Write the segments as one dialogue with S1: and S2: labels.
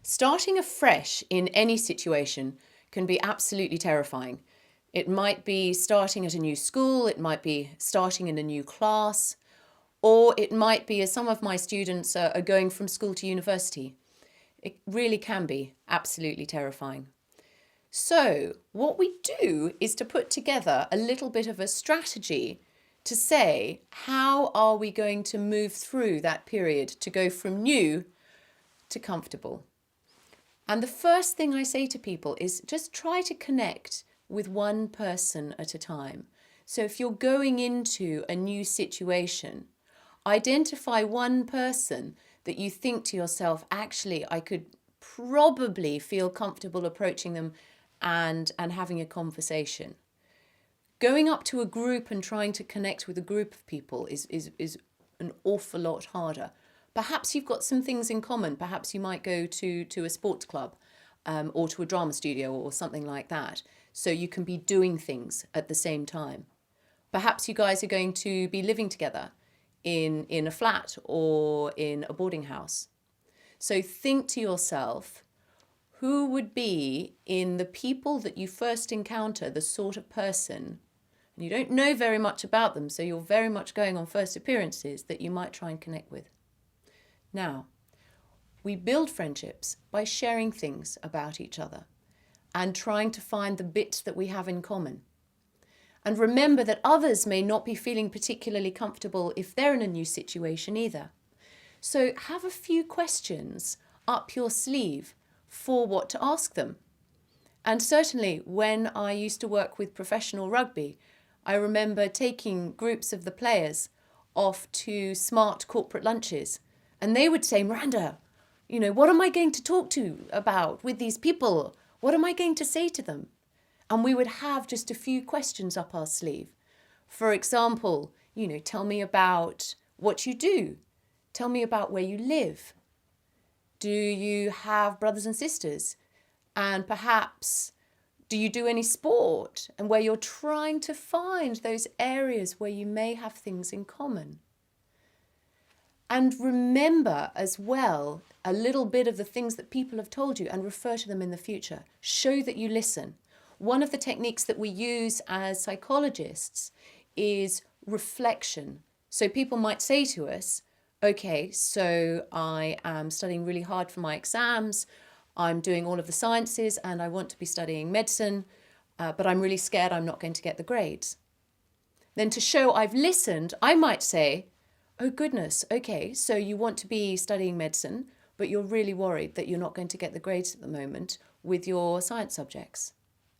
S1: Starting afresh in any situation can be absolutely terrifying. It might be starting at a new school, it might be starting in a new class, or it might be, as some of my students are going from school to university. It really can be absolutely terrifying. So what we do is to put together a little bit of a strategy to say, how are we going to move through that period to go from new to comfortable? And the first thing I say to people is just try to connect with one person at a time. So if you're going into a new situation, identify one person that you think to yourself, actually, I could probably feel comfortable approaching them and having a conversation. Going up to a group and trying to connect with a group of people is an awful lot harder. Perhaps you've got some things in common. Perhaps you might go to a sports club or to a drama studio or something like that. So you can be doing things at the same time. Perhaps you guys are going to be living together in a flat or in a boarding house. So think to yourself, who would be in the people that you first encounter, the sort of person, and you don't know very much about them, so you're very much going on first appearances, that you might try and connect with. Now, we build friendships by sharing things about each other and trying to find the bits that we have in common. And remember that others may not be feeling particularly comfortable if they're in a new situation either. So have a few questions up your sleeve for what to ask them. And certainly when I used to work with professional rugby, I remember taking groups of the players off to smart corporate lunches. And they would say, Miranda, what am I going to talk to about with these people? What am I going to say to them? And we would have just a few questions up our sleeve. For example, tell me about what you do. Tell me about where you live. Do you have brothers and sisters? And perhaps, do you do any sport? And where you're trying to find those areas where you may have things in common. And remember as well a little bit of the things that people have told you and refer to them in the future. Show that you listen. One of the techniques that we use as psychologists is reflection. So people might say to us, okay, so I am studying really hard for my exams. I'm doing all of the sciences and I want to be studying medicine, but I'm really scared I'm not going to get the grades. Then to show I've listened, I might say, oh goodness, okay, so you want to be studying medicine, but you're really worried that you're not going to get the grades at the moment with your science subjects.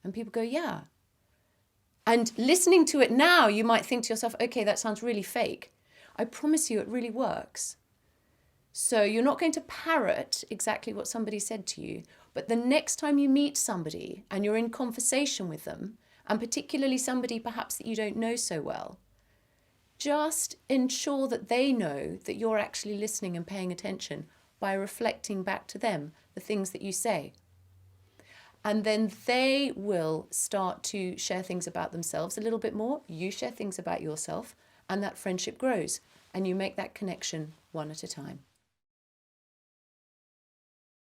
S1: And people go, yeah. And listening to it now, you might think to yourself, okay, that sounds really fake. I promise you it really works. So you're not going to parrot exactly what somebody said to you, but the next time you meet somebody and you're in conversation with them, and particularly somebody perhaps that you don't know so well, just ensure that they know that you're actually listening and paying attention by reflecting back to them the things that you say. And then they will start to share things about themselves a little bit more. You share things about yourself, and that friendship grows, and you make that connection one at a time.